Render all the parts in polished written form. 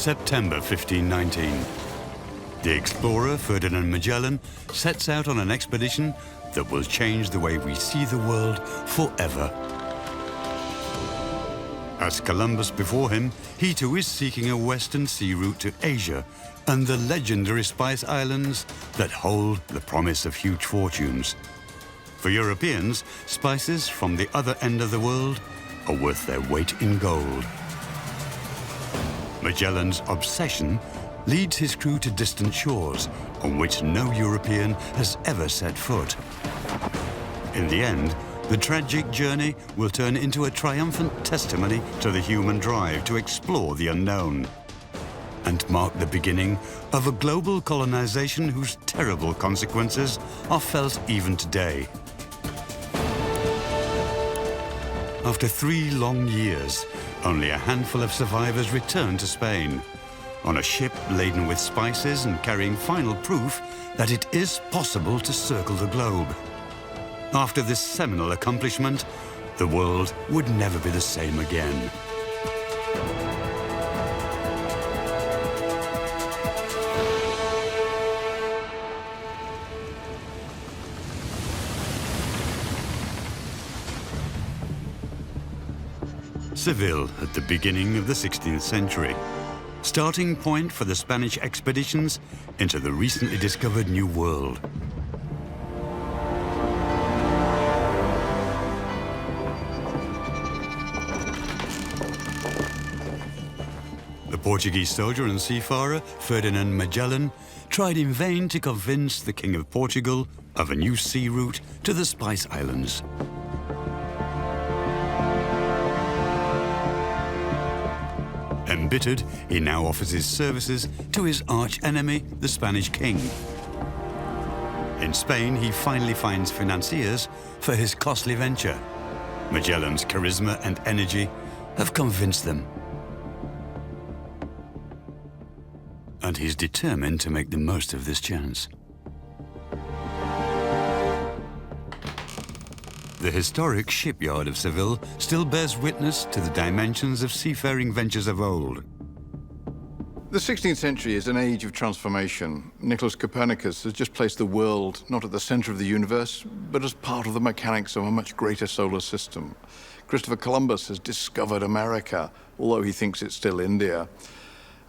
September 1519. The explorer Ferdinand Magellan sets out on an expedition that will change the way we see the world forever. As Columbus before him, he too is seeking a western sea route to Asia and the legendary Spice Islands that hold the promise of huge fortunes. For Europeans, spices from the other end of the world are worth their weight in gold. Magellan's obsession leads his crew to distant shores on which no European has ever set foot. In the end, the tragic journey will turn into a triumphant testimony to the human drive to explore the unknown and mark the beginning of a global colonization whose terrible consequences are felt even today. After 3 long years, only a handful of survivors returned to Spain on a ship laden with spices and carrying final proof that it is possible to circle the globe. After this seminal accomplishment, the world would never be the same again. Seville at the beginning of the 16th century, starting point for the Spanish expeditions into the recently discovered New World. The Portuguese soldier and seafarer Ferdinand Magellan tried in vain to convince the King of Portugal of a new sea route to the Spice Islands. Embittered, he now offers his services to his arch-enemy, the Spanish king. In Spain, he finally finds financiers for his costly venture. Magellan's charisma and energy have convinced them. And he's determined to make the most of this chance. The historic shipyard of Seville still bears witness to the dimensions of seafaring ventures of old. The 16th century is an age of transformation. Nicholas Copernicus has just placed the world not at the center of the universe, but as part of the mechanics of a much greater solar system. Christopher Columbus has discovered America, although he thinks it's still India.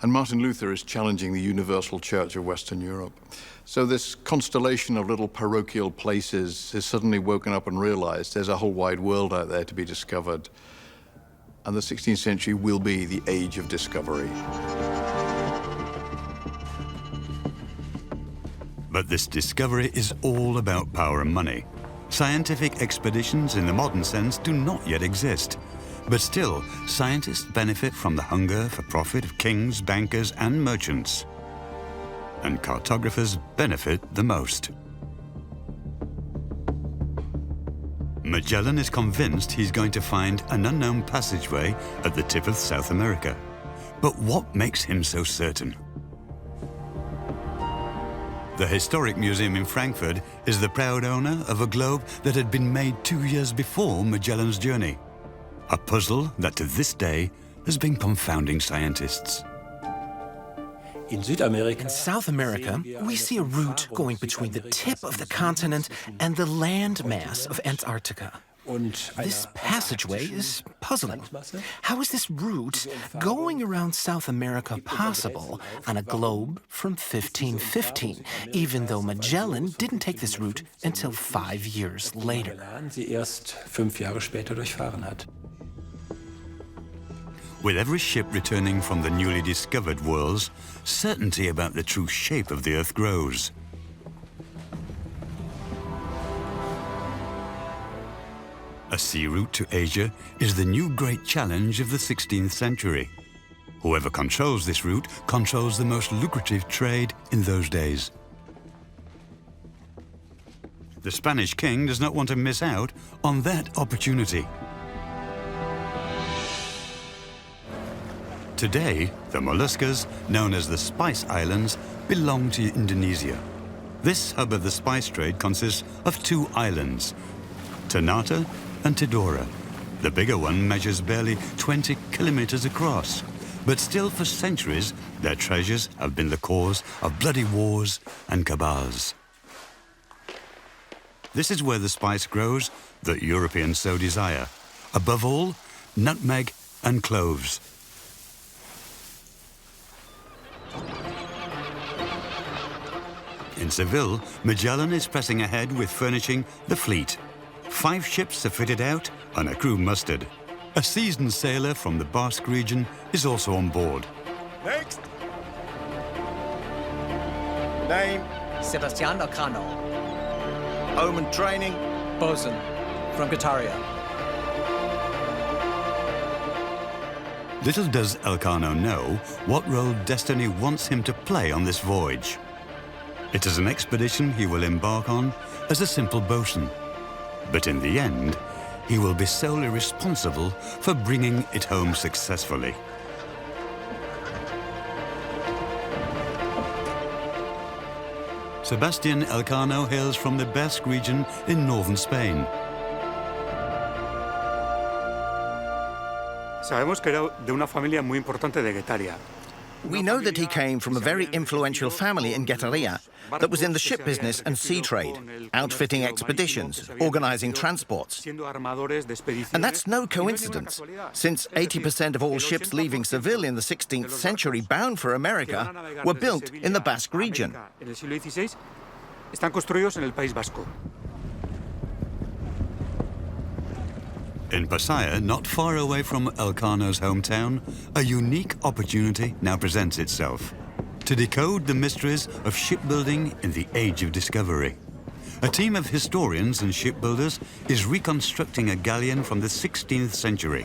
And Martin Luther is challenging the universal church of Western Europe. So this constellation of little parochial places has suddenly woken up and realized there's a whole wide world out there to be discovered. And the 16th century will be the age of discovery. But this discovery is all about power and money. Scientific expeditions in the modern sense do not yet exist. But still, scientists benefit from the hunger for profit of kings, bankers, and merchants. And cartographers benefit the most. Magellan is convinced he's going to find an unknown passageway at the tip of South America. But what makes him so certain? The Historic Museum in Frankfurt is the proud owner of a globe that had been made 2 years before Magellan's journey. A puzzle that to this day has been confounding scientists. In South America, we see a route going between the tip of the continent and the land mass of Antarctica. This passageway is puzzling. How is this route going around South America possible on a globe from 1515, even though Magellan didn't take this route until 5 years later? With every ship returning from the newly discovered worlds, certainty about the true shape of the Earth grows. A sea route to Asia is the new great challenge of the 16th century. Whoever controls this route controls the most lucrative trade in those days. The Spanish king does not want to miss out on that opportunity. Today, the molluscas, known as the Spice Islands, belong to Indonesia. This hub of the spice trade consists of 2 islands, Ternate and Tidore. The bigger one measures barely 20 kilometers across, But still for centuries, their treasures have been the cause of bloody wars and cabals. This is where the spice grows that Europeans so desire. Above all, nutmeg and cloves. In Seville, Magellan is pressing ahead with furnishing the fleet. 5 ships are fitted out and a crew mustered. A seasoned sailor from the Basque region is also on board. Next! Name? Sebastian Elcano, Home and training? bosun, from Guitaria. Little does Elcano know what role destiny wants him to play on this voyage. It is an expedition he will embark on as a simple bosun. But in the end, he will be solely responsible for bringing it home successfully. Sebastian Elcano hails from the Basque region in northern Spain. Sabemos que era de una familia muy importante de Guetaria. We know that he came from a very influential family in Guetaria that was in the ship business and sea trade, outfitting expeditions, organizing transports. And that's no coincidence, since 80% of all ships leaving Seville in the 16th century bound for America were built in the Basque region. Están construidos en el País Vasco. In Pasaya, not far away from Elcano's hometown, a unique opportunity now presents itself to decode the mysteries of shipbuilding in the Age of Discovery. A team of historians and shipbuilders is reconstructing a galleon from the 16th century.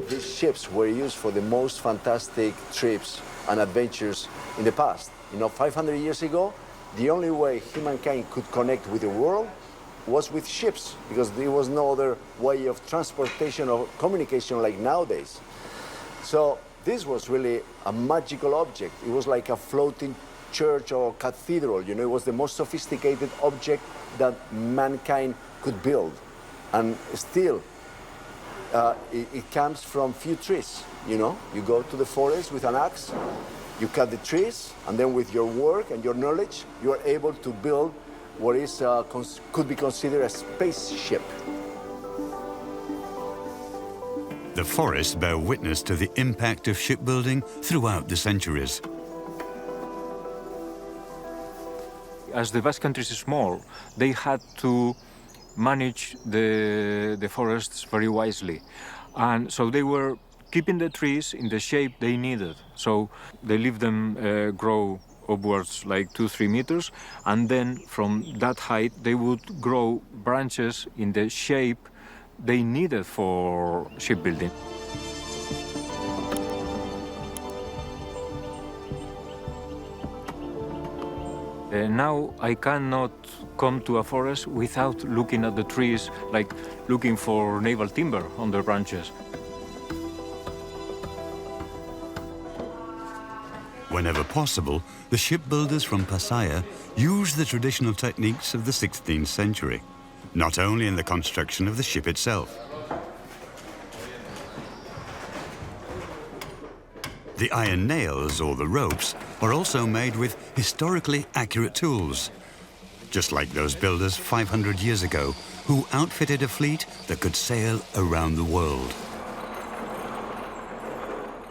These ships were used for the most fantastic trips and adventures in the past. 500 years ago, the only way humankind could connect with the world was with ships, because there was no other way of transportation or communication like nowadays. So this was really a magical object. It was like a floating church or cathedral. It was the most sophisticated object that mankind could build. And still, it comes from few trees. You go to the forest with an axe, you cut the trees, and then with your work and your knowledge, you are able to build what is could be considered a spaceship. The forests bear witness to the impact of shipbuilding throughout the centuries. As the Basque Country is small, they had to manage the forests very wisely. And so they were keeping the trees in the shape they needed. So they leave them grow upwards like 2-3 meters, and then from that height they would grow branches in the shape they needed for shipbuilding. Now I cannot come to a forest without looking at the trees, like looking for naval timber on the branches. Whenever possible, the shipbuilders from Pasaya use the traditional techniques of the 16th century, not only in the construction of the ship itself. The iron nails, or the ropes, are also made with historically accurate tools, just like those builders 500 years ago who outfitted a fleet that could sail around the world.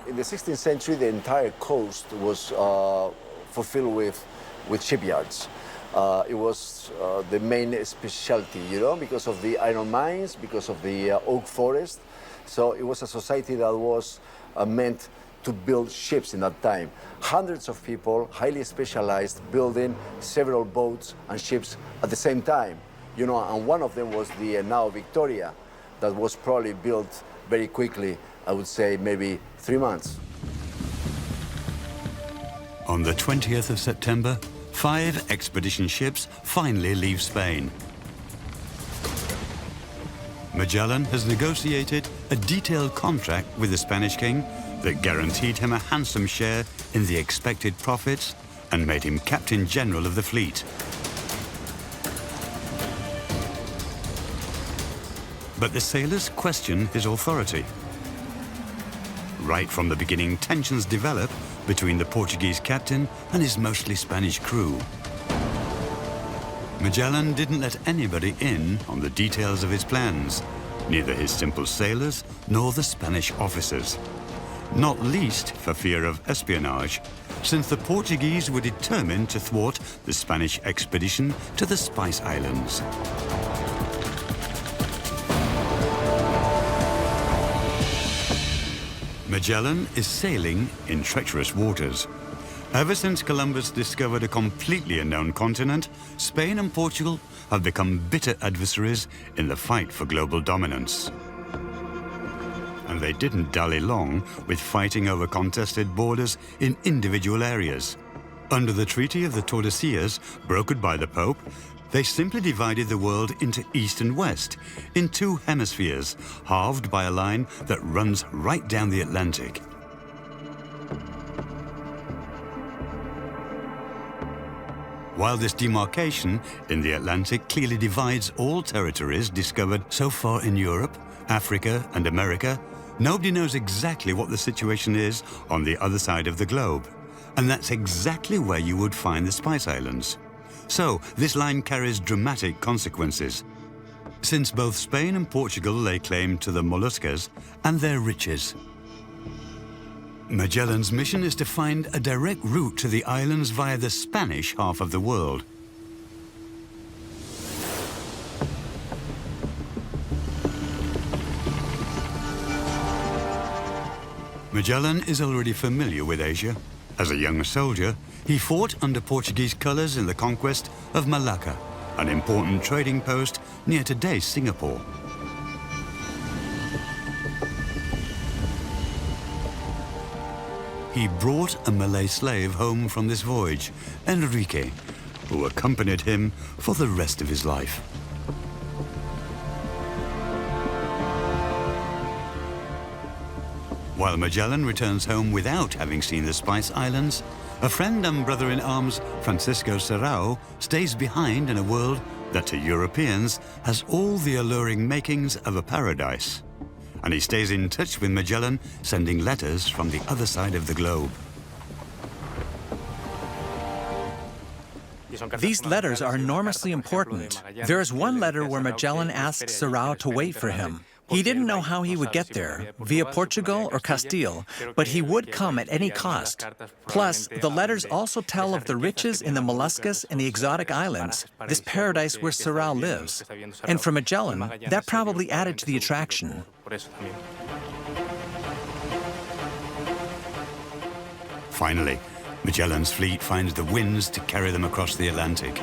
In the 16th century, the entire coast was fulfilled with shipyards. It was the main specialty, because of the iron mines, because of the oak forest. So it was a society that was meant to build ships in that time. Hundreds of people, highly specialized, building several boats and ships at the same time. And one of them was the now Victoria, that was probably built very quickly. I would say maybe 3 months. On the 20th of September, 5 expedition ships finally leave Spain. Magellan has negotiated a detailed contract with the Spanish king that guaranteed him a handsome share in the expected profits and made him Captain General of the fleet. But the sailors question his authority. Right from the beginning, tensions develop between the Portuguese captain and his mostly Spanish crew. Magellan didn't let anybody in on the details of his plans, neither his simple sailors nor the Spanish officers. Not least for fear of espionage, since the Portuguese were determined to thwart the Spanish expedition to the Spice Islands. Magellan is sailing in treacherous waters. Ever since Columbus discovered a completely unknown continent, Spain and Portugal have become bitter adversaries in the fight for global dominance. And they didn't dally long with fighting over contested borders in individual areas. Under the Treaty of the Tordesillas, brokered by the Pope, they simply divided the world into East and West, in two hemispheres, halved by a line that runs right down the Atlantic. While this demarcation in the Atlantic clearly divides all territories discovered so far in Europe, Africa, and America, nobody knows exactly what the situation is on the other side of the globe. And that's exactly where you would find the Spice Islands. So, this line carries dramatic consequences, since both Spain and Portugal lay claim to the molluscas and their riches. Magellan's mission is to find a direct route to the islands via the Spanish half of the world. Magellan is already familiar with Asia. As a young soldier, he fought under Portuguese colors in the conquest of Malacca, an important trading post near today's Singapore. He brought a Malay slave home from this voyage, Enrique, who accompanied him for the rest of his life. While Magellan returns home without having seen the Spice Islands, a friend and brother-in-arms, Francisco Serrao, stays behind in a world that to Europeans has all the alluring makings of a paradise. And he stays in touch with Magellan, sending letters from the other side of the globe. These letters are enormously important. There is one letter where Magellan asks Serrao to wait for him. He didn't know how he would get there, via Portugal or Castile, but he would come at any cost. Plus, the letters also tell of the riches in the molluscas and the exotic islands, this paradise where Serrao lives. And for Magellan, that probably added to the attraction. Finally, Magellan's fleet finds the winds to carry them across the Atlantic.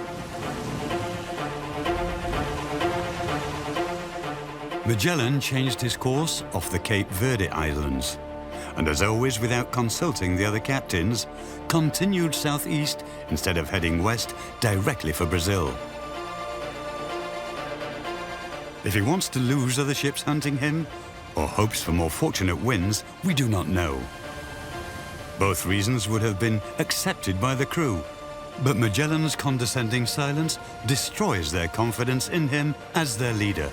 Magellan changed his course off the Cape Verde Islands, and as always without consulting the other captains, continued southeast instead of heading west directly for Brazil. If he wants to lose other ships hunting him, or hopes for more fortunate winds, we do not know. Both reasons would have been accepted by the crew, but Magellan's condescending silence destroys their confidence in him as their leader.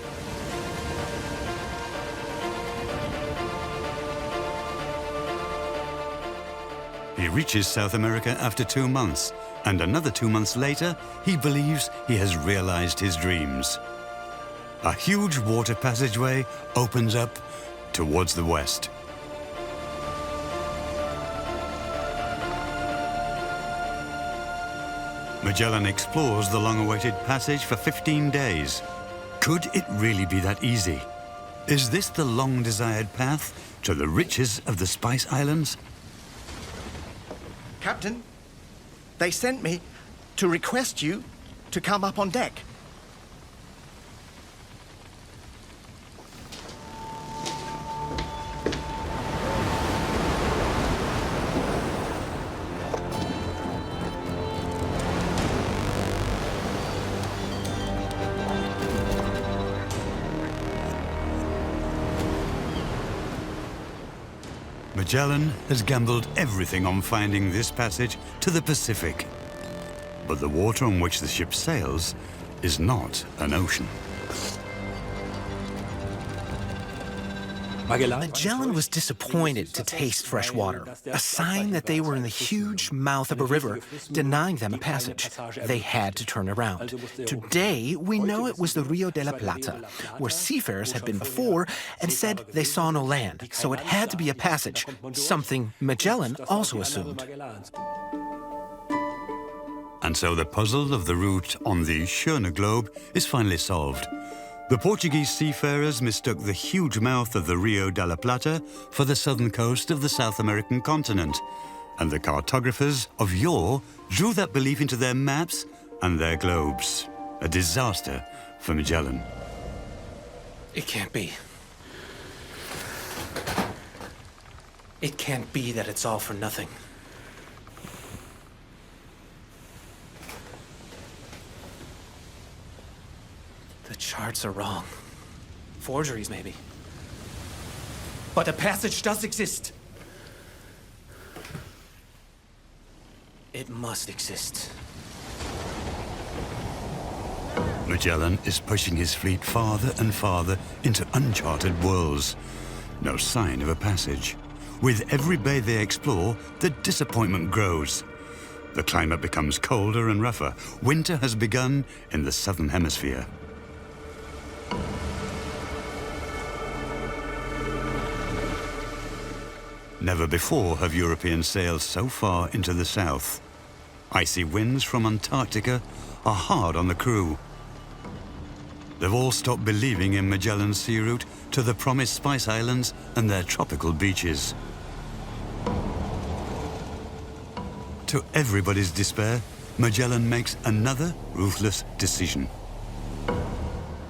He reaches South America after 2 months, and another 2 months later, he believes he has realized his dreams. A huge water passageway opens up towards the west. Magellan explores the long-awaited passage for 15 days. Could it really be that easy? Is this the long-desired path to the riches of the Spice Islands? Captain, they sent me to request you to come up on deck. Magellan has gambled everything on finding this passage to the Pacific. But the water on which the ship sails is not an ocean. Magellan was disappointed to taste fresh water, a sign that they were in the huge mouth of a river, denying them a passage. They had to turn around. Today, we know it was the Rio de la Plata, where seafarers had been before and said they saw no land, so it had to be a passage, something Magellan also assumed. And so the puzzle of the route on the Schöne globe is finally solved. The Portuguese seafarers mistook the huge mouth of the Rio de la Plata for the southern coast of the South American continent, and the cartographers of yore drew that belief into their maps and their globes. A disaster for Magellan. It can't be. It can't be that it's all for nothing. The charts are wrong. Forgeries, maybe. But a passage does exist. It must exist. Magellan is pushing his fleet farther and farther into uncharted worlds. No sign of a passage. With every bay they explore, the disappointment grows. The climate becomes colder and rougher. Winter has begun in the southern hemisphere. Never before have Europeans sailed so far into the south. Icy winds from Antarctica are hard on the crew. They've all stopped believing in Magellan's sea route to the promised Spice Islands and their tropical beaches. To everybody's despair, Magellan makes another ruthless decision.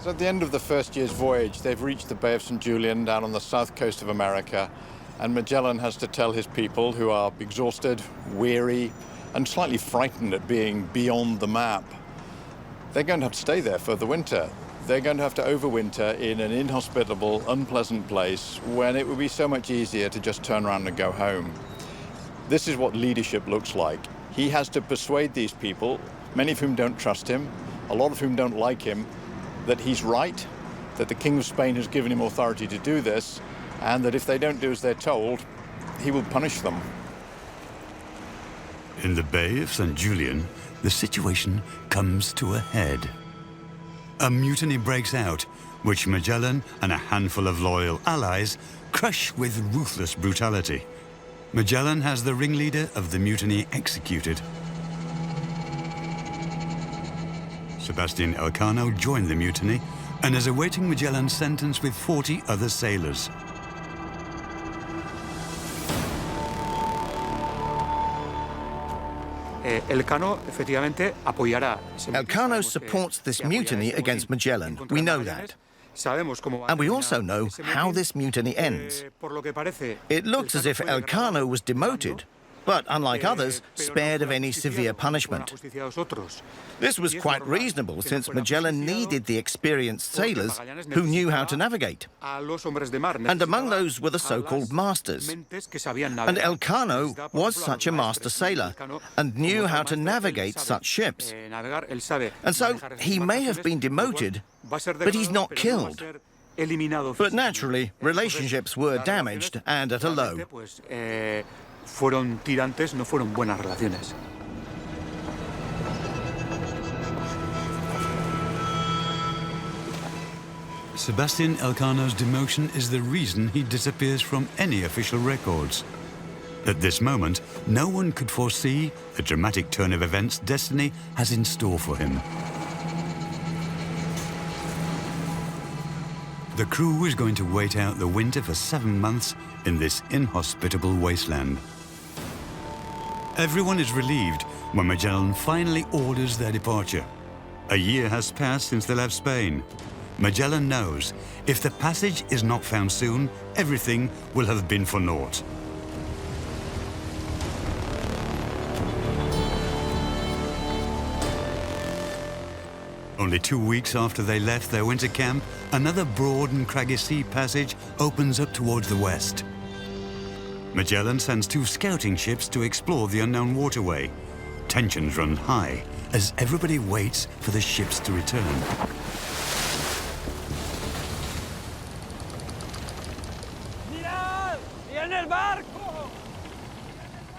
So at the end of the first year's voyage, they've reached the Bay of St. Julian down on the south coast of America, and Magellan has to tell his people, who are exhausted, weary, and slightly frightened at being beyond the map, they're going to have to stay there for the winter. They're going to have to overwinter in an inhospitable, unpleasant place when it would be so much easier to just turn around and go home. This is what leadership looks like. He has to persuade these people, many of whom don't trust him, a lot of whom don't like him, that he's right, that the King of Spain has given him authority to do this, and that if they don't do as they're told, he will punish them. In the Bay of St. Julian, the situation comes to a head. A mutiny breaks out, which Magellan and a handful of loyal allies crush with ruthless brutality. Magellan has the ringleader of the mutiny executed. Sebastian Elcano joined the mutiny and is awaiting Magellan's sentence with 40 other sailors. Elcano supports this mutiny against Magellan. We know that. And we also know how this mutiny ends. It looks as if Elcano was demoted, but unlike others, spared of any severe punishment. This was quite reasonable, since Magellan needed the experienced sailors who knew how to navigate. And among those were the so-called masters. And Elcano was such a master sailor and knew how to navigate such ships. And so he may have been demoted, but he's not killed. But naturally, relationships were damaged and at a low. Fueron tirantes, no fueron buenas relaciones. Sebastian Elcano's demotion is the reason he disappears from any official records. At this moment, no one could foresee the dramatic turn of events destiny has in store for him. The crew is going to wait out the winter for 7 months in this inhospitable wasteland. Everyone is relieved when Magellan finally orders their departure. A year has passed since they left Spain. Magellan knows if the passage is not found soon, everything will have been for naught. Only 2 weeks after they left their winter camp, another broad and craggy sea passage opens up towards the west. Magellan sends 2 scouting ships to explore the unknown waterway. Tensions run high as everybody waits for the ships to return.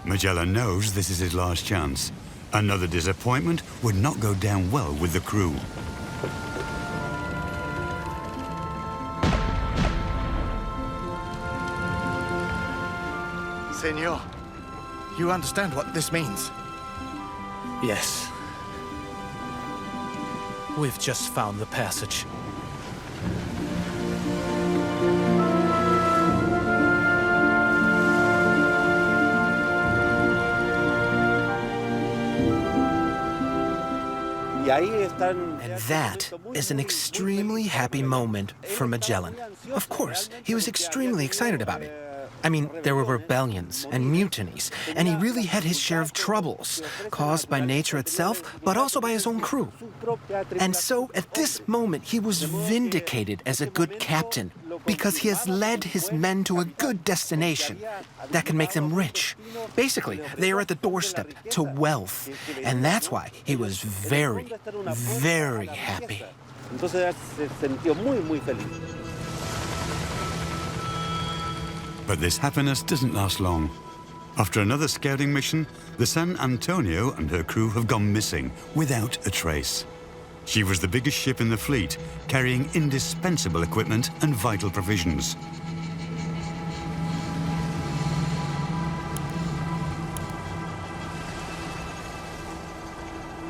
Magellan knows this is his last chance. Another disappointment would not go down well with the crew. Senor, you understand what this means? Yes. We've just found the passage. And that is an extremely happy moment for Magellan. Of course, he was extremely excited about it. I mean, there were rebellions and mutinies, and he really had his share of troubles, caused by nature itself, but also by his own crew. And so, at this moment, he was vindicated as a good captain, because he has led his men to a good destination that can make them rich. Basically, they are at the doorstep to wealth, and that's why he was very, very happy. But this happiness doesn't last long. After another scouting mission, the San Antonio and her crew have gone missing without a trace. She was the biggest ship in the fleet, carrying indispensable equipment and vital provisions.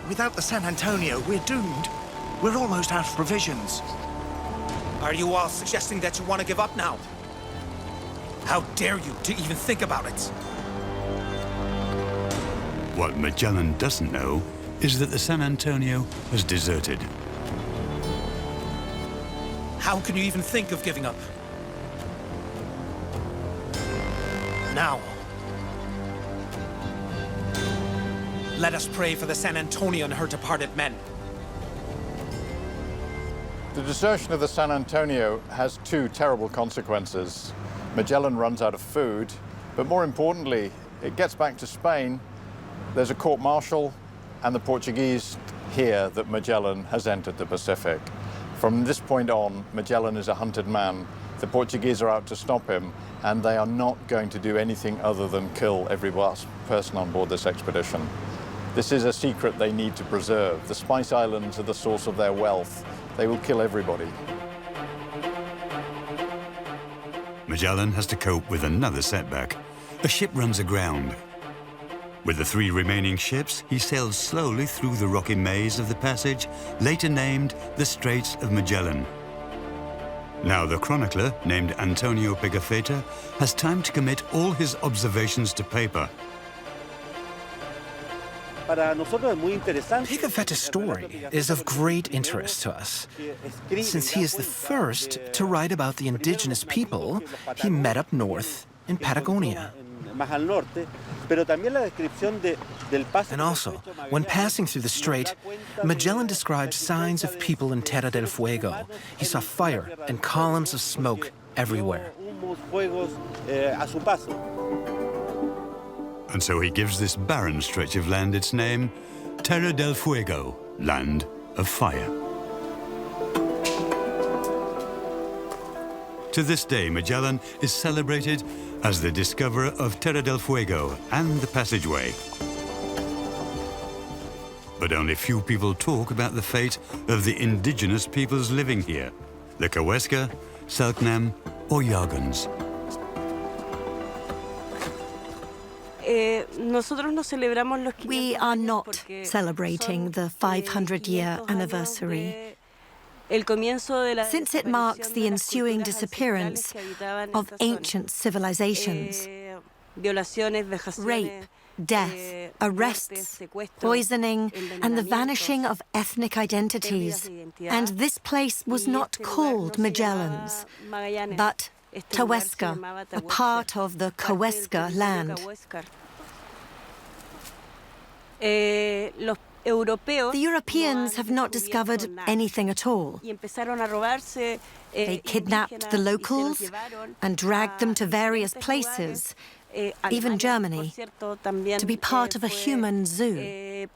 Without the San Antonio, we're doomed. We're almost out of provisions. Are you all suggesting that you want to give up now? How dare you to even think about it? What Magellan doesn't know is that the San Antonio has deserted. How can you even think of giving up? Now, let us pray for the San Antonio and her departed men. The desertion of the San Antonio has two terrible consequences. Magellan runs out of food, but more importantly, it gets back to Spain. There's a court-martial, and the Portuguese hear that Magellan has entered the Pacific. From this point on, Magellan is a hunted man. The Portuguese are out to stop him, and they are not going to do anything other than kill every last person on board this expedition. This is a secret they need to preserve. The Spice Islands are the source of their wealth. They will kill everybody. Magellan has to cope with another setback. A ship runs aground. With the three remaining ships, he sails slowly through the rocky maze of the passage, later named the Straits of Magellan. Now the chronicler, named Antonio Pigafetta, has time to commit all his observations to paper. Pigafetta's story is of great interest to us, since he is the first to write about the indigenous people he met up north in Patagonia. And also, when passing through the strait, Magellan described signs of people in Terra del Fuego. He saw fire and columns of smoke everywhere. And so he gives this barren stretch of land its name, Terra del Fuego, land of fire. To this day, Magellan is celebrated as the discoverer of Terra del Fuego and the passageway. But only few people talk about the fate of the indigenous peoples living here, the Kawesca, Selknam, or Yagans. We are not celebrating the 500-year anniversary, since it marks the ensuing disappearance of ancient civilizations, rape, death, arrests, poisoning, and the vanishing of ethnic identities. And this place was not called Magellan's, but Tawesca, a part of the Kawesca land. The Europeans have not discovered anything at all. They kidnapped the locals and dragged them to various places, even Germany, to be part of a human zoo.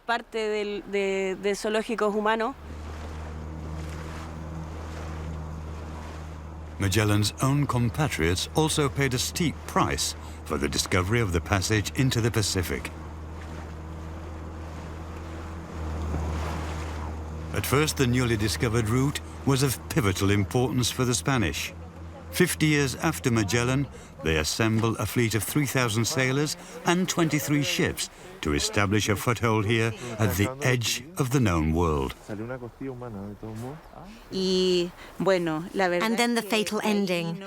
Magellan's own compatriots also paid a steep price for the discovery of the passage into the Pacific. At first, the newly discovered route was of pivotal importance for the Spanish. 50 years after Magellan, they assemble a fleet of 3,000 sailors and 23 ships to establish a foothold here at the edge of the known world. And then the fatal ending.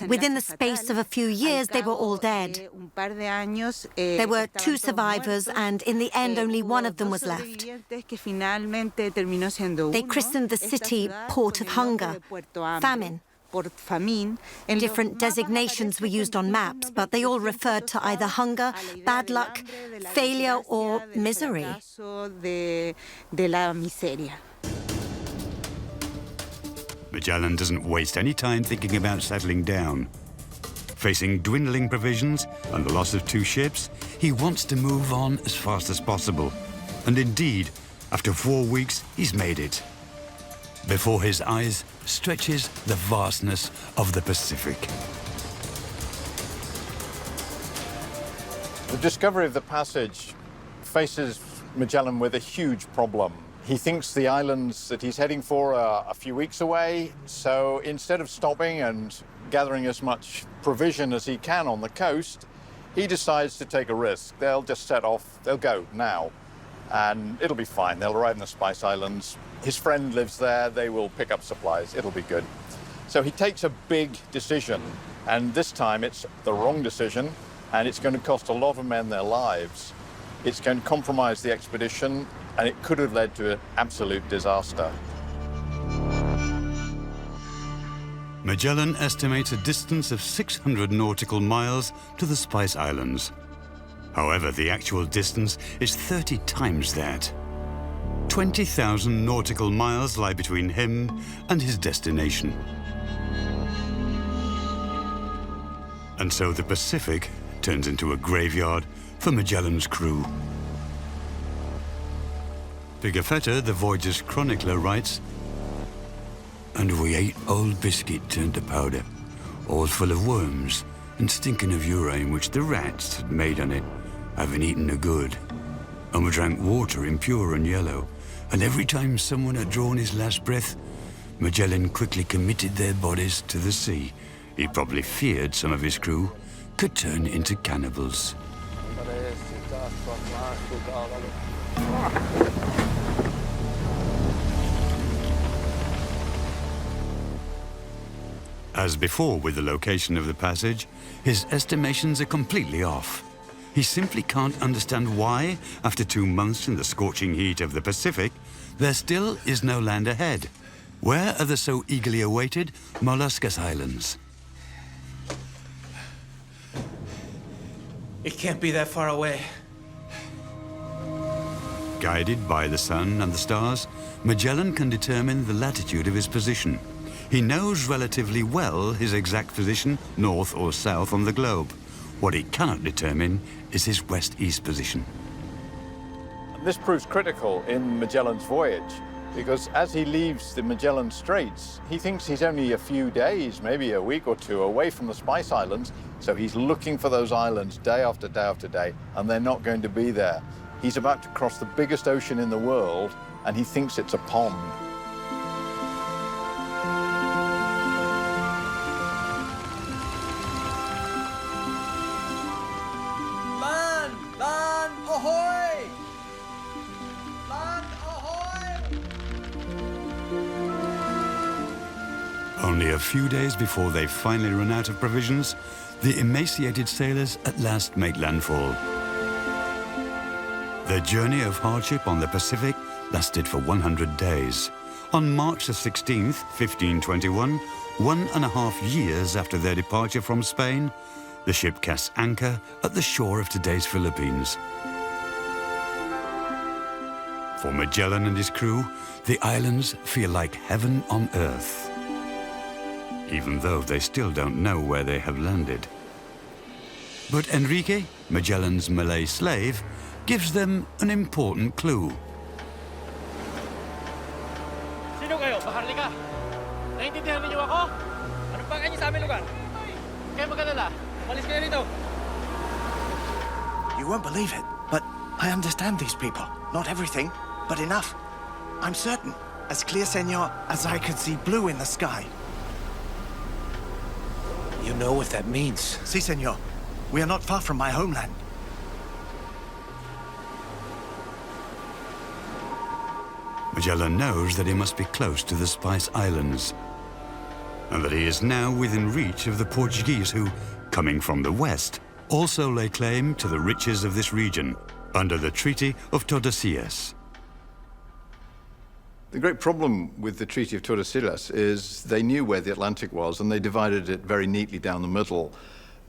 Within the space of a few years, they were all dead. There were 2 survivors, and in the end, only one of them was left. They christened the city Port of Hunger, famine. Different designations were used on maps, but they all referred to either hunger, bad luck, failure, or misery. Magellan doesn't waste any time thinking about settling down. Facing dwindling provisions and the loss of 2 ships, he wants to move on as fast as possible. And indeed, after 4 weeks, he's made it. Before his eyes stretches the vastness of the Pacific. The discovery of the passage faces Magellan with a huge problem. He thinks the islands that he's heading for are a few weeks away, so instead of stopping and gathering as much provision as he can on the coast, he decides to take a risk. They'll just set off, they'll go now, and it'll be fine. They'll arrive in the Spice Islands. His friend lives there, they will pick up supplies, it'll be good. So he takes a big decision, and this time it's the wrong decision, and it's going to cost a lot of men their lives. It's going to compromise the expedition, and it could have led to an absolute disaster. Magellan estimates a distance of 600 nautical miles to the Spice Islands. However, the actual distance is 30 times that. 20,000 nautical miles lie between him and his destination. And so the Pacific turns into a graveyard for Magellan's crew. Pigafetta, the Voyage's chronicler, writes, "And we ate old biscuit turned to powder, all full of worms and stinking of urine which the rats had made on it, having eaten the good. And we drank water impure and yellow, and every time someone had drawn his last breath, Magellan quickly committed their bodies to the sea. He probably feared some of his crew could turn into cannibals." As before with the location of the passage, his estimations are completely off. He simply can't understand why, after 2 months in the scorching heat of the Pacific, there still is no land ahead. Where are the so eagerly awaited Molluscus Islands? It can't be that far away. Guided by the sun and the stars, Magellan can determine the latitude of his position. He knows relatively well his exact position, north or south on the globe. What he cannot determine is his west-east position. This proves critical in Magellan's voyage, because as he leaves the Magellan Straits, he thinks he's only a few days, maybe a week or 2 away from the Spice Islands, so he's looking for those islands day after day after day, and they're not going to be there. He's about to cross the biggest ocean in the world, and he thinks it's a pond. Only a few days before they finally run out of provisions, the emaciated sailors at last make landfall. Their journey of hardship on the Pacific lasted for 100 days. On March the 16th, 1521, 1.5 years after their departure from Spain, the ship casts anchor at the shore of today's Philippines. For Magellan and his crew, the islands feel like heaven on earth, even though they still don't know where they have landed. But Enrique, Magellan's Malay slave, gives them an important clue. Sino kayo? Baharlika? Naintindihan niyo ako? Anong You won't believe it, but I understand these people. Not everything, but enough. I'm certain. As clear, senor, as I could see blue in the sky. You know what that means. Si, senor. We are not far from my homeland. Magellan knows that he must be close to the Spice Islands, and that he is now within reach of the Portuguese who, coming from the west, also lay claim to the riches of this region under the Treaty of Tordesillas. The great problem with the Treaty of Tordesillas is they knew where the Atlantic was and they divided it very neatly down the middle.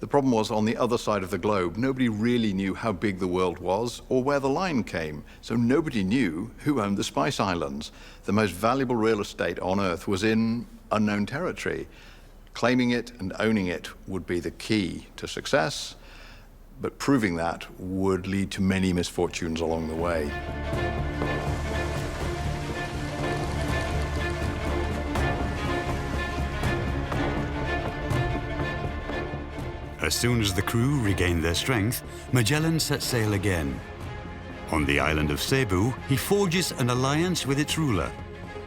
The problem was on the other side of the globe, nobody really knew how big the world was or where the line came. So nobody knew who owned the Spice Islands. The most valuable real estate on Earth was in unknown territory. Claiming it and owning it would be the key to success, but proving that would lead to many misfortunes along the way. As soon as the crew regained their strength, Magellan set sail again. On the island of Cebu, he forges an alliance with its ruler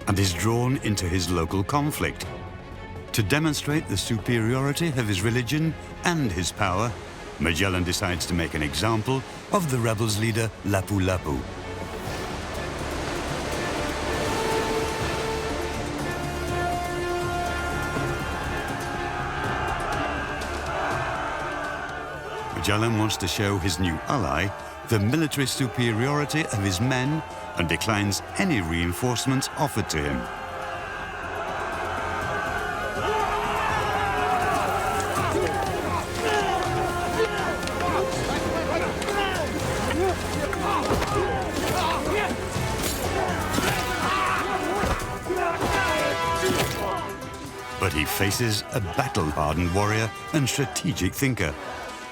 and is drawn into his local conflict. To demonstrate the superiority of his religion and his power, Magellan decides to make an example of the rebels' leader, Lapu-Lapu. Magellan wants to show his new ally the military superiority of his men and declines any reinforcements offered to him. But he faces a battle-hardened warrior and strategic thinker.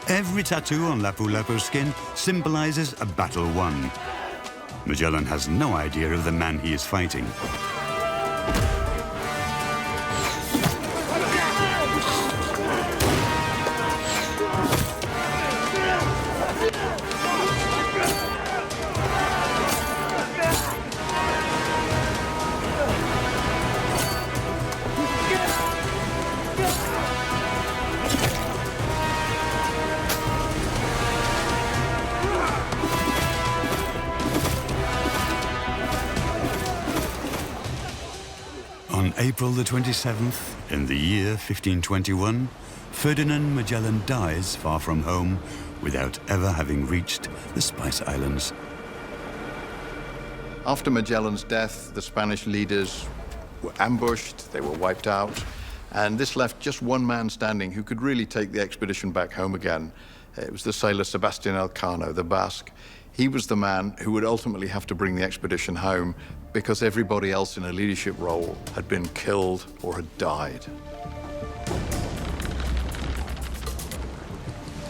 Every tattoo on Lapu-Lapu's skin symbolizes a battle won. Magellan has no idea of the man he is fighting. On April the 27th, in the year 1521, Ferdinand Magellan dies far from home without ever having reached the Spice Islands. After Magellan's death, the Spanish leaders were ambushed, they were wiped out, and this left just one man standing who could really take the expedition back home again. It was the sailor Sebastian Elcano, the Basque. He was the man who would ultimately have to bring the expedition home because everybody else in a leadership role had been killed or had died.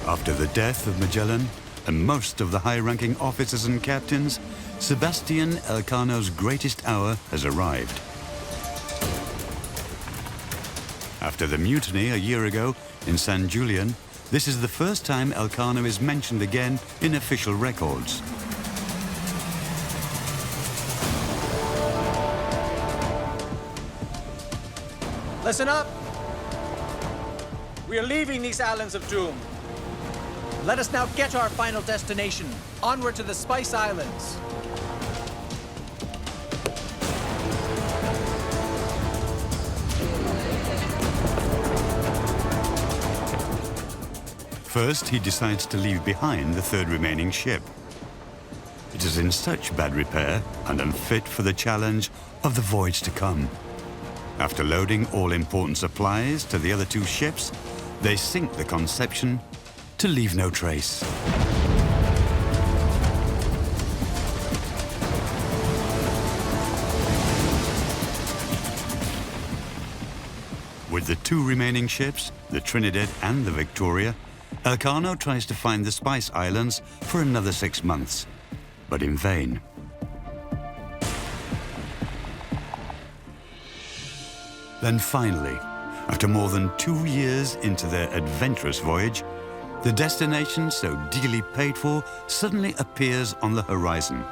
After the death of Magellan and most of the high-ranking officers and captains, Sebastian Elcano's greatest hour has arrived. After the mutiny a year ago in San Julian, this is the first time Elcano is mentioned again in official records. Listen up! We are leaving these islands of doom. Let us now get to our final destination, onward to the Spice Islands. First, he decides to leave behind the third remaining ship. It is in such bad repair and unfit for the challenge of the voyage to come. After loading all important supplies to the other two ships, they sink the Conception to leave no trace. With the two remaining ships, the Trinidad and the Victoria, Elcano tries to find the Spice Islands for another 6 months, but in vain. Then finally, After more than 2 years into their adventurous voyage, the destination so dearly paid for suddenly appears on the horizon.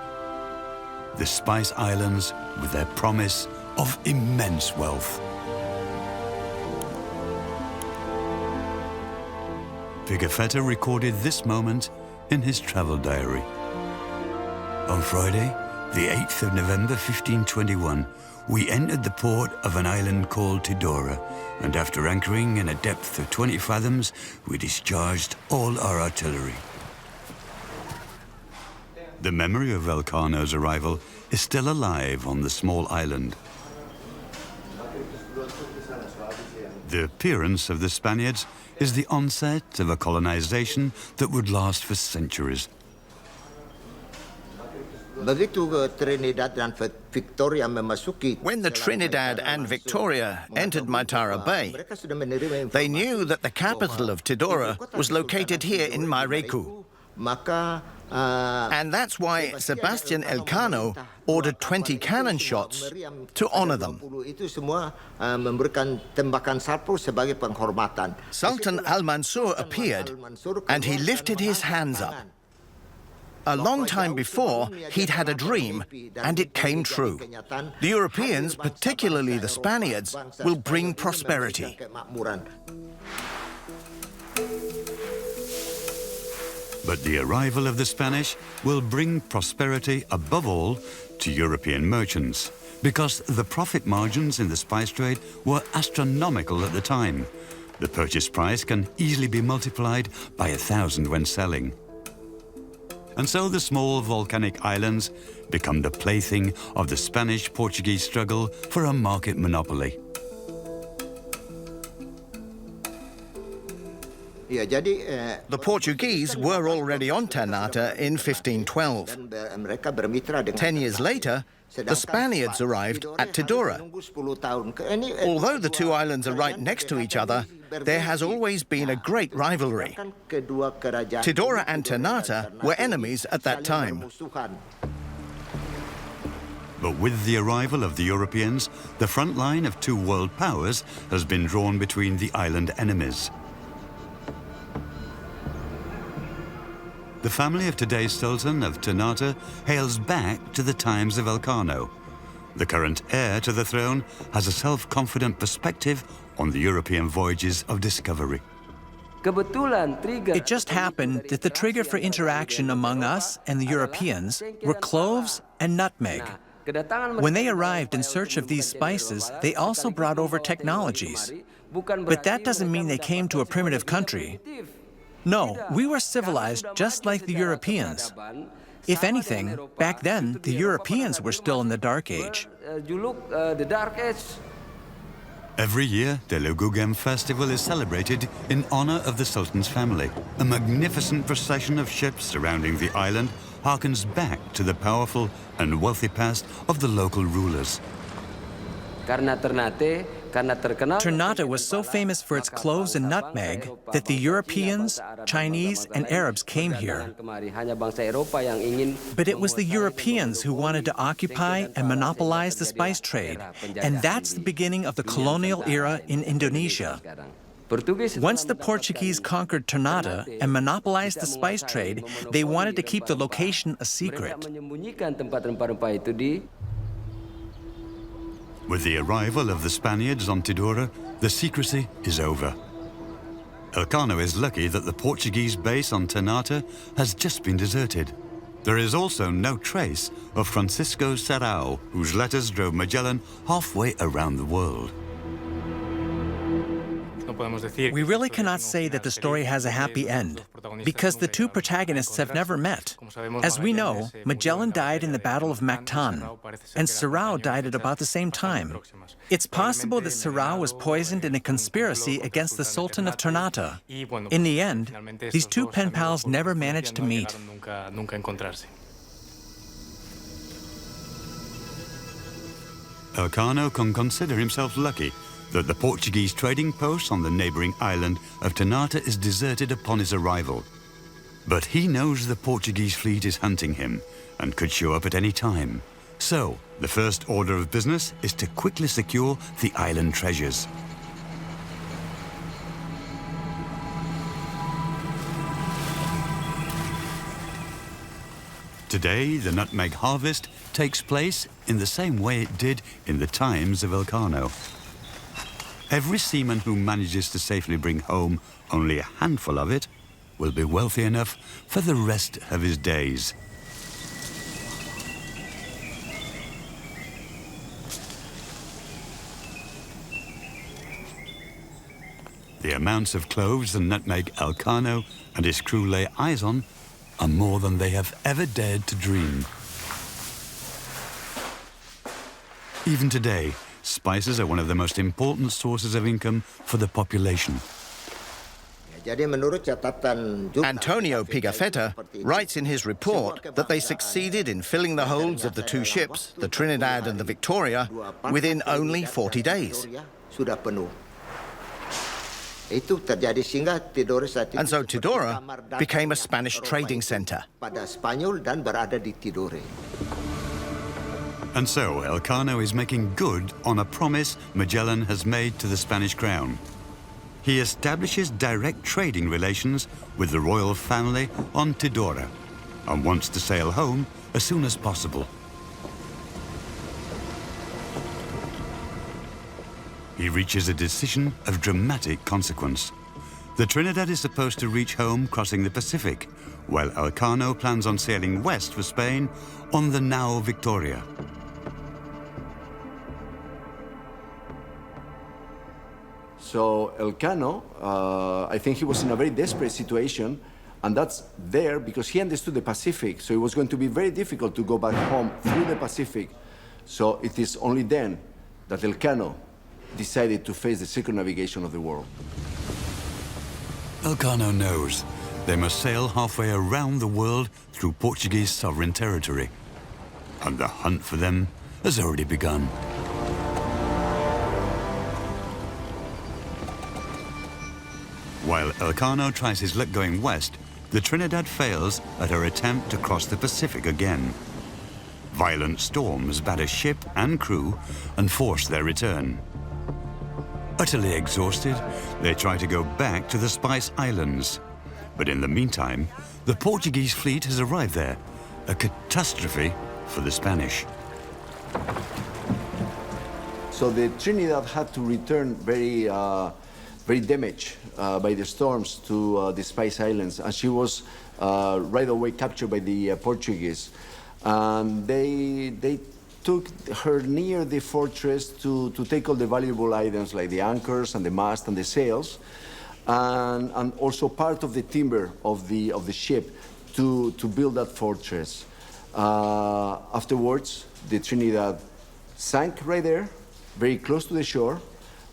The Spice Islands with their promise of immense wealth. Pigafetta recorded this moment in his travel diary. On Friday, the 8th of November 1521, we entered the port of an island called Tidora, and after anchoring in a depth of 20 fathoms, we discharged all our artillery. The memory of Elcano's arrival is still alive on the small island. The appearance of the Spaniards is the onset of a colonization that would last for centuries. When the Trinidad and Victoria entered Maitara Bay, they knew that the capital of Tidora was located here in Maireku. And that's why Sebastian Elcano ordered 20 cannon shots to honor them. Sultan Al-Mansur appeared, and he lifted his hands up. A long time before, he'd had a dream, and it came true. The Europeans, particularly the Spaniards, will bring prosperity. But the arrival of the Spanish will bring prosperity above all to European merchants, because the profit margins in the spice trade were astronomical at the time. The purchase price can easily be multiplied by 1,000 when selling. And so the small volcanic islands become the plaything of the Spanish-Portuguese struggle for a market monopoly. The Portuguese were already on Ternate in 1512. 10 years later, the Spaniards arrived at Tidora. Although the two islands are right next to each other, there has always been a great rivalry. Tidora and Ternate were enemies at that time. But with the arrival of the Europeans, the front line of two world powers has been drawn between the island enemies. The family of today's Sultan of Ternate hails back to the times of Elcano. The current heir to the throne has a self-confident perspective on the European voyages of discovery. It just happened that the trigger for interaction among us and the Europeans were cloves and nutmeg. When they arrived in search of these spices, they also brought over technologies. But that doesn't mean they came to a primitive country. No, we were civilized just like the Europeans. If anything, back then, the Europeans were still in the Dark Age. Every year, the Legugem festival is celebrated in honor of the Sultan's family. A magnificent procession of ships surrounding the island harkens back to the powerful and wealthy past of the local rulers. Ternate was so famous for its cloves and nutmeg that the Europeans, Chinese, and Arabs came here. But it was the Europeans who wanted to occupy and monopolize the spice trade, and that's the beginning of the colonial era in Indonesia. Once the Portuguese conquered Ternate and monopolized the spice trade, they wanted to keep the location a secret. With the arrival of the Spaniards on Tidora, the secrecy is over. Elcano is lucky that the Portuguese base on Ternate has just been deserted. There is also no trace of Francisco Serrao, whose letters drove Magellan halfway around the world. We really cannot say that the story has a happy end, because the two protagonists have never met. As we know, Magellan died in the Battle of Mactan, and Serrao died at about the same time. It's possible that Serrao was poisoned in a conspiracy against the Sultan of Ternate. In the end, these two pen pals never managed to meet. Elcano can consider himself lucky that the Portuguese trading post on the neighboring island of Ternate is deserted upon his arrival. But he knows the Portuguese fleet is hunting him and could show up at any time. So, the first order of business is to quickly secure the island treasures. Today, the nutmeg harvest takes place in the same way it did in the times of Elcano. Every seaman who manages to safely bring home only a handful of it will be wealthy enough for the rest of his days. The amounts of cloves and nutmeg Elcano and his crew lay eyes on are more than they have ever dared to dream. Even today, spices are one of the most important sources of income for the population. Antonio Pigafetta writes in his report that they succeeded in filling the holds of the two ships, the Trinidad and the Victoria, within only 40 days. And so Tidore became a Spanish trading center. And so Elcano is making good on a promise Magellan has made to the Spanish crown. He establishes direct trading relations with the royal family on Tidore and wants to sail home as soon as possible. He reaches a decision of dramatic consequence. The Trinidad is supposed to reach home crossing the Pacific, while Elcano plans on sailing west for Spain on the now Victoria. So Elcano, I think he was in a very desperate situation, and that's there because he understood the Pacific, so it was going to be very difficult to go back home through the Pacific. So it is only then that Elcano decided to face the circumnavigation of the world. Elcano knows they must sail halfway around the world through Portuguese sovereign territory, and the hunt for them has already begun. While Elcano tries his luck going west, the Trinidad fails at her attempt to cross the Pacific again. Violent storms batter ship and crew and force their return. Utterly exhausted, they try to go back to the Spice Islands. But in the meantime, the Portuguese fleet has arrived there, a catastrophe for the Spanish. So the Trinidad had to return very damaged by the storms to the Spice Islands, and she was right away captured by the Portuguese. And they took her near the fortress to take all the valuable items like the anchors and the mast and the sails, and also part of the timber of the ship to build that fortress. Afterwards, the Trinidad sank right there, very close to the shore.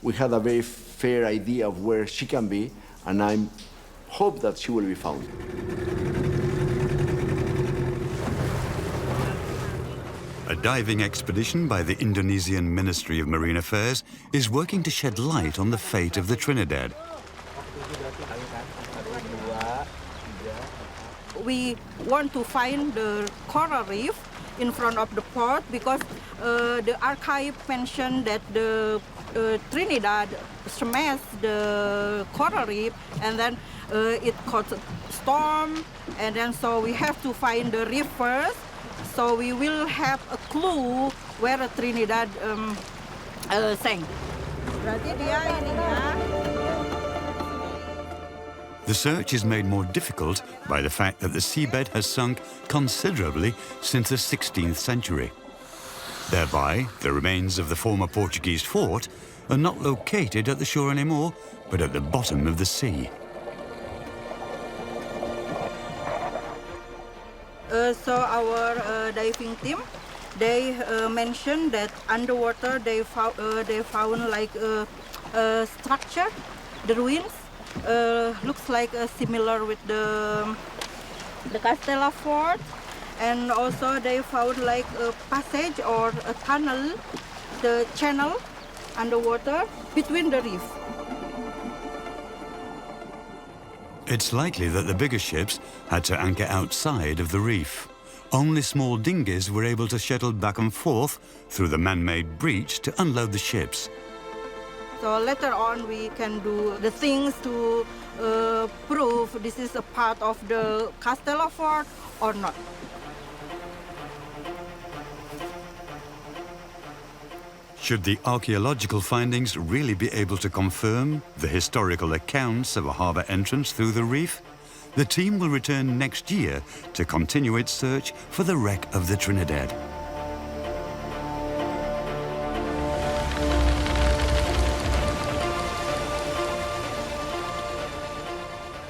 We had a very fair idea of where she can be, and I hope that she will be found. A diving expedition by the Indonesian Ministry of Marine Affairs is working to shed light on the fate of the Trinidad. We want to find the coral reef in front of the port because the archive mentioned that the Trinidad smashed the coral reef, and then it caused a storm, and then so we have to find the reef first, so we will have a clue where the Trinidad sank. Berarti dia ininya. The search is made more difficult by the fact that the seabed has sunk considerably since the 16th century. Thereby, the remains of the former Portuguese fort are not located at the shore anymore, but at the bottom of the sea. So our diving team, they mentioned that underwater they found like a structure, the ruins. Looks like similar with the Castella fort, and also they found like a passage or a tunnel, the channel underwater between the reef. It's likely that the bigger ships had to anchor outside of the reef. Only small dinghies were able to shuttle back and forth through the man-made breach to unload the ships. So later on we can do the things to prove this is a part of the Castella fort or not. Should the archaeological findings really be able to confirm the historical accounts of a harbour entrance through the reef, the team will return next year to continue its search for the wreck of the Trinidad.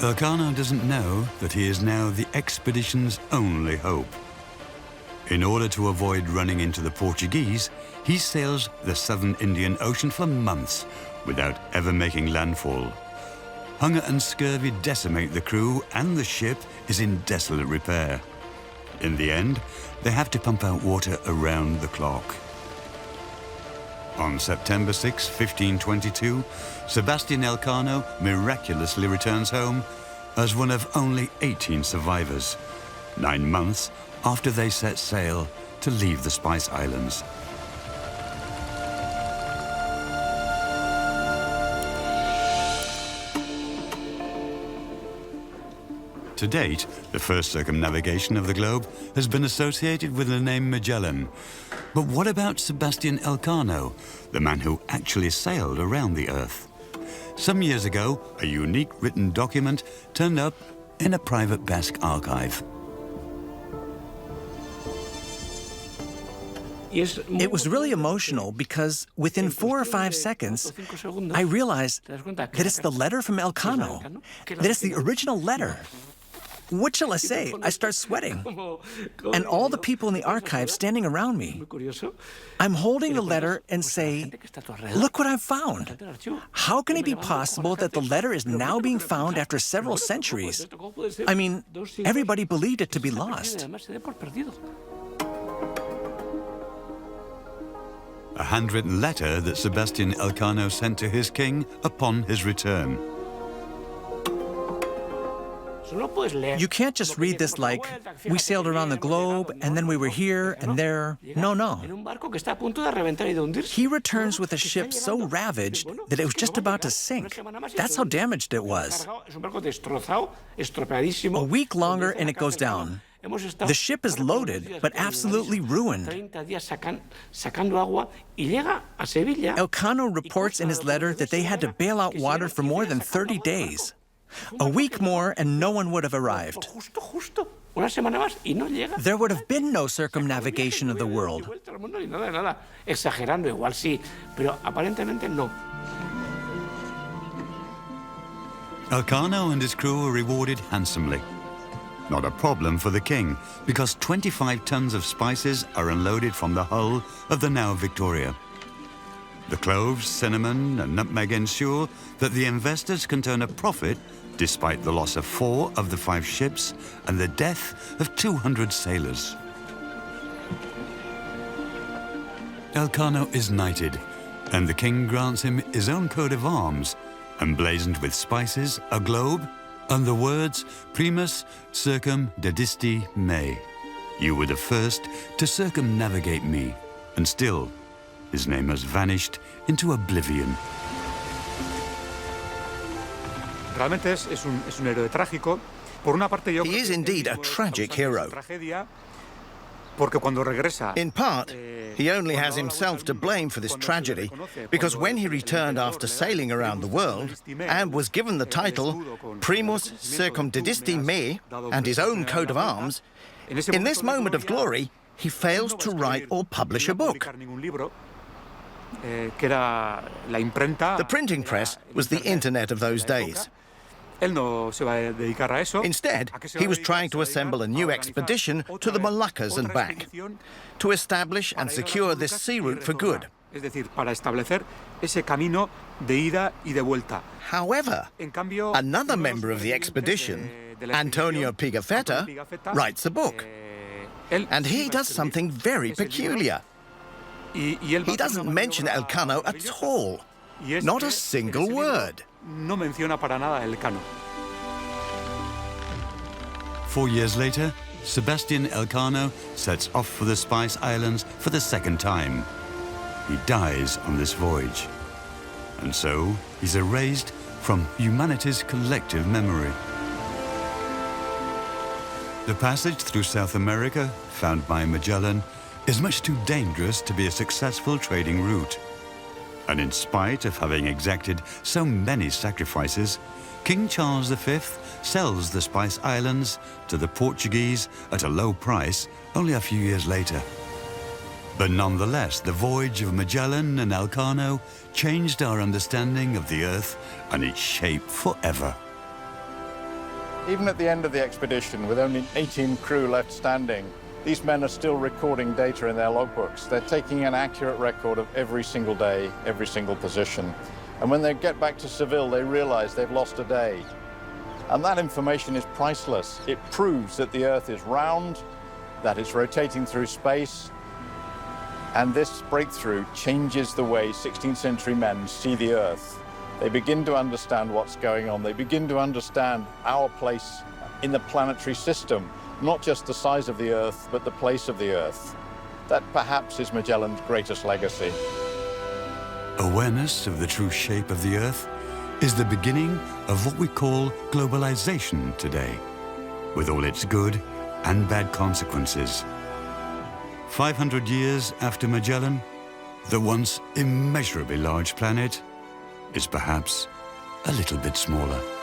Elcano doesn't know that he is now the expedition's only hope. In order to avoid running into the Portuguese, he sails the southern Indian Ocean for months without ever making landfall. Hunger and scurvy decimate the crew, and the ship is in desolate repair. In the end, they have to pump out water around the clock. On September 6, 1522, Sebastian Elcano miraculously returns home as one of only 18 survivors, 9 months after they set sail to leave the Spice Islands. To date, the first circumnavigation of the globe has been associated with the name Magellan. But what about Sebastian Elcano, the man who actually sailed around the Earth? Some years ago, a unique written document turned up in a private Basque archive. It was really emotional because within 4 or 5 seconds, I realized that it's the letter from Elcano, that it's the original letter. What shall I say? I start sweating. And all the people in the archive standing around me. I'm holding the letter and say, look what I've found. How can it be possible that the letter is now being found after several centuries? I mean, everybody believed it to be lost. A handwritten letter that Sebastian Elcano sent to his king upon his return. You can't just read this like, we sailed around the globe, and then we were here and there. No, no. He returns with a ship so ravaged that it was just about to sink. That's how damaged it was. A week longer and it goes down. The ship is loaded, but absolutely ruined. Elcano reports in his letter that they had to bail out water for more than 30 days. A week more and no one would have arrived. There would have been no circumnavigation of the world. Elcano and his crew were rewarded handsomely. Not a problem for the king, because 25 tons of spices are unloaded from the hull of the now Victoria. The cloves, cinnamon, and nutmeg ensure that the investors can turn a profit despite the loss of 4 of the 5 ships and the death of 200 sailors. Elcano is knighted, and the king grants him his own coat of arms, emblazoned with spices, a globe, and the words Primus circumnavigati me. You were the first to circumnavigate me, and still his name has vanished into oblivion. He is indeed a tragic hero. In part, he only has himself to blame for this tragedy, because when he returned after sailing around the world and was given the title Primus circumnavigati me and his own coat of arms, in this moment of glory, he fails to write or publish a book. The printing press was the internet of those days. Instead, he was trying to assemble a new expedition to the Moluccas and back, to establish and secure this sea route for good. However, another member of the expedition, Antonio Pigafetta, writes a book. And he does something very peculiar. He doesn't mention Elcano at all. Not a single word. 4 years later, Sebastian Elcano sets off for the Spice Islands for the second time. He dies on this voyage. And so he's erased from humanity's collective memory. The passage through South America, found by Magellan, is much too dangerous to be a successful trading route. And in spite of having exacted so many sacrifices, King Charles V sells the Spice Islands to the Portuguese at a low price only a few years later. But nonetheless, the voyage of Magellan and Elcano changed our understanding of the Earth and its shape forever. Even at the end of the expedition, with only 18 crew left standing, these men are still recording data in their logbooks. They're taking an accurate record of every single day, every single position. And when they get back to Seville, they realize they've lost a day. And that information is priceless. It proves that the Earth is round, that it's rotating through space, and this breakthrough changes the way 16th century men see the Earth. They begin to understand what's going on. They begin to understand our place in the planetary system, not just the size of the Earth, but the place of the Earth. That perhaps is Magellan's greatest legacy. Awareness of the true shape of the Earth is the beginning of what we call globalization today, with all its good and bad consequences. 500 years after Magellan, the once immeasurably large planet is perhaps a little bit smaller.